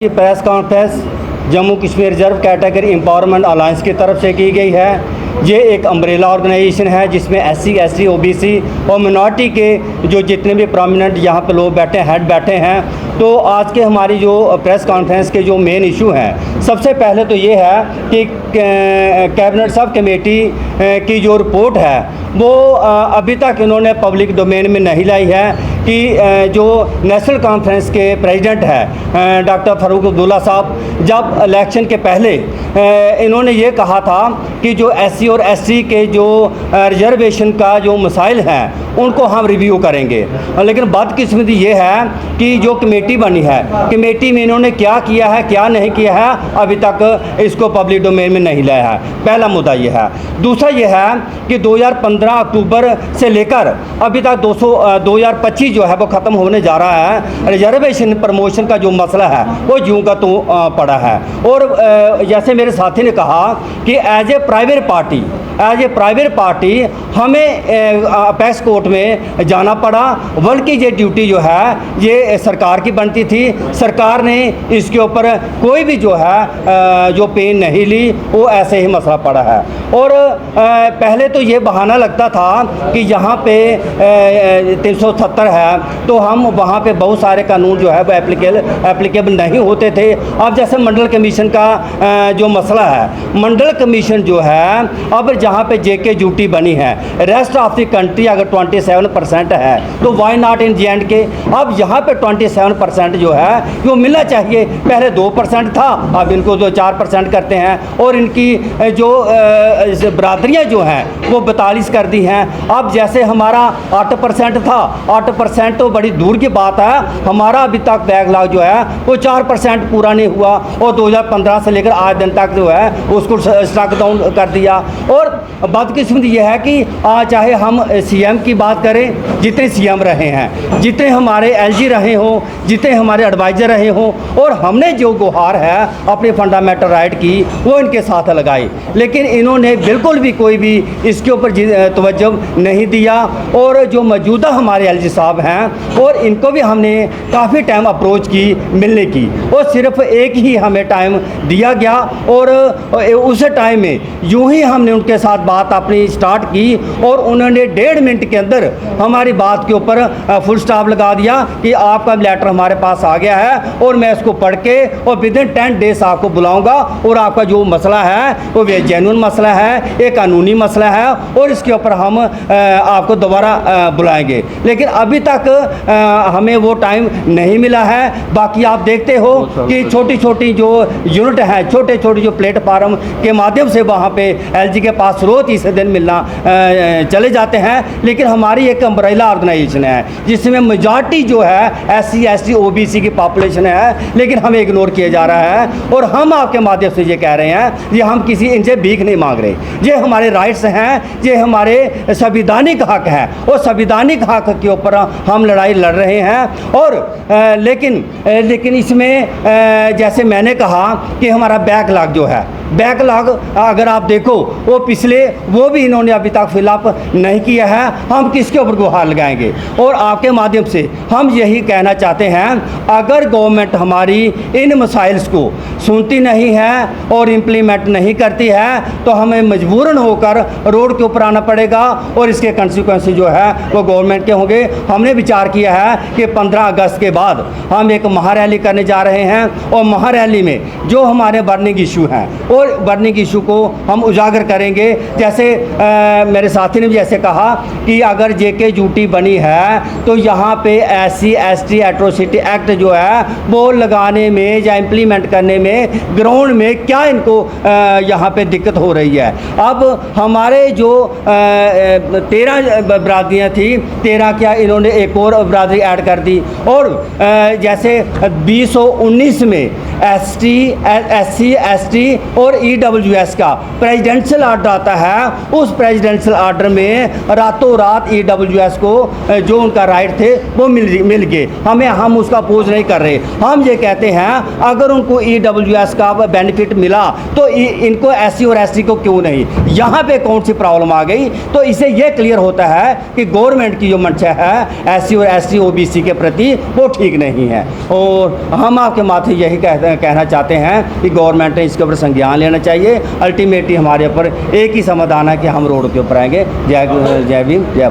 ये press conference Jammu Kashmir reserve category empowerment alliance की तरफ से की गई है। ये एक अम्ब्रेला ऑर्गेनाइजेशन है जिसमें SC, ST, OBC और मिनॉरिटी के जो जितने भी प्रोमिनेंट यहाँ पे लोग बैठे हैं, हेड बैठे हैं। तो आज के हमारी जो प्रेस कॉन्फ्रेंस के जो मेन इशू हैं, सबसे पहले तो ये है कि कैबिनेट सब कमेटी की जो रिपोर्ट है वो अभी तक इन्होंने पब्लिक डोमेन में नहीं लाई है कि जो नेशनल कॉन्फ्रेंस के प्रेसिडेंट है डॉक्टर फारूक अब्दुल्ला साहब, जब इलेक्शन के पहले इन्होंने ये कहा था कि जो SC और ST के जो रिजर्वेशन का जो मसाइल हैं उनको हम रिव्यू करेंगे। लेकिन बदकिस्मती ये है कि जो कमेटी बनी है, कमेटी में इन्होंने क्या किया है क्या नहीं किया है अभी तक इसको पब्लिक डोमेन में नहीं लाया है। पहला मुद्दा ये है। दूसरा ये है कि 2015 अक्टूबर से लेकर अभी तक 2025 जो है वो ख़त्म होने जा रहा है। रिजर्वेशन प्रमोशन का जो मसला है वो ज्यों का तो पड़ा है। और जैसे मेरे साथी ने कहा कि एज ए प्राइवेट पार्टी हमें अपेक्स कोर्ट में जाना पड़ा, बल्कि ये ड्यूटी जो है ये सरकार की बनती थी। सरकार ने इसके ऊपर कोई भी जो है जो पेन नहीं ली, वो ऐसे ही मसला पड़ा है। और पहले तो ये बहाना लगता था कि यहाँ पे 370 है तो हम वहाँ पे बहुत सारे कानून जो है वो एप्लीकेबल नहीं होते थे। अब जैसे मंडल कमीशन का जो मसला है, मंडल कमीशन जो है अब जहाँ पे JK ड्यूटी बनी है, रेस्ट ऑफ द कंट्री अगर 27% है तो वाई नॉट इन J&K। अब यहाँ पे 27% जो है वो मिलना चाहिए। पहले 2% था, अब इनको 4% करते हैं। और इनकी जो बरादरियाँ जो हैं वो 42 कर दी हैं। अब जैसे हमारा 8% था, 8% तो बड़ी दूर की बात है, हमारा अभी तक बैकलॉग जो है वो 4% पूरा नहीं हुआ। और 2015 से लेकर आज दिन तक जो है उसको स्टॉक डाउन कर दिया। और बदकिस्मती ये है कि चाहे हम CM की बात करें, जितने CM रहे हैं, जितने हमारे LG रहे हों, जितने हमारे एडवाइज़र रहे हों, और हमने जो गुहार है अपने फंडामेंटल राइट की वो इनके साथ लगाई, लेकिन इन्होंने बिल्कुल भी कोई भी इसके ऊपर तवज्जो नहीं दिया। और जो मौजूदा हमारे LG साहब हैं और इनको भी हमने काफ़ी टाइम अप्रोच की मिलने की, और सिर्फ एक ही हमें टाइम दिया गया। और उस टाइम में यूं ही हमने उनके साथ बात अपनी स्टार्ट की और उन्होंने 1.5 मिनट के अंदर हमारी बात के ऊपर फुल स्टॉप लगा दिया कि आपका लेटर हमारे पास आ गया है और मैं इसको पढ़ के और विदिन 10 डेज आपको बुलाऊंगा और आपका जो मसला है वो जेन्युइन मसला है, एक कानूनी मसला है, और इसके ऊपर हम आपको दोबारा बुलाएंगे। लेकिन अभी तक हमें वो टाइम नहीं मिला है। बाकी आप देखते हो कि छोटी छोटी जो यूनिट है, छोटे छोटे जो प्लेटफार्म के माध्यम से वहाँ पे LG के पास रोज 30 दिन मिलना चले जाते हैं। लेकिन हमारी एक अम्ब्रेला ऑर्गेनाइजेशन है जिसमें मेजॉरिटी जो है SC, ST, OBC की पॉपुलेशन है, लेकिन हमें इग्नोर किया जा रहा है। और हम आपके माध्यम से ये कह रहे हैं ये हम किसी इनसे भीख नहीं मांग रहे, ये हमारे राइट्स हैं, ये हमारे संविधानिक हक है, और संविधानिक हक के ऊपर हम लड़ाई लड़ रहे हैं। और लेकिन इसमें जैसे मैंने कहा कि हमारा बैकलॉग जो है, बैकलॉग अगर आप देखो वो पिछले वो भी इन्होंने अभी तक फिलअप नहीं किया है। हम किसके ऊपर गुहार लगाएंगे? और आपके माध्यम से हम यही कहना चाहते हैं, अगर गवर्नमेंट हमारी इन मसाइल्स को सुनती नहीं है और इम्प्लीमेंट नहीं करती है तो हमें मजबूरन होकर रोड के ऊपर आना पड़ेगा, और इसके कंसिक्वेंसेस जो है वो गवर्नमेंट के होंगे। हमने विचार किया है कि 15 अगस्त के बाद हम एक महारैली करने जा रहे हैं, और महारैली में जो हमारे बर्निंग इशू हैं और बर्निंग इशू को हम उजागर करेंगे। जैसे मेरे साथी ने भी जैसे कहा कि अगर JK ड्यूटी बनी है तो यहाँ पे SC, ST एट्रोसिटी एक्ट जो है वो लगाने में या इम्प्लीमेंट करने में ग्राउंड में क्या इनको यहाँ पे दिक्कत हो रही है। अब हमारे जो 13 बरादरियाँ थी, 13 क्या इन्होंने एक और बरादरी ऐड कर दी। और जैसे 2019 में SC, ST और EWS का प्रेसिडेंशियल ऑर्डर आता है, उस प्रेसिडेंशियल ऑर्डर में रातों रात EWS को जो उनका राइट थे वो मिल गए। हम उसका अपोज नहीं कर रहे। हम ये कहते हैं अगर उनको EWS का बेनिफिट मिला तो इनको SC और ST को क्यों नहीं? यहाँ पे कौन सी प्रॉब्लम आ गई? तो इसे ये क्लियर होता है कि गवर्नमेंट की जो मंशा है SC और ST OBC के प्रति वो ठीक नहीं है। और हम आपके माथे यही कहते कहना चाहते हैं कि गवर्नमेंट ने इसके ऊपर संज्ञान लेना चाहिए। अल्टीमेटली हमारे ऊपर एक ही समाधान है कि हम रोड के ऊपर आएंगे। जय भीम, जय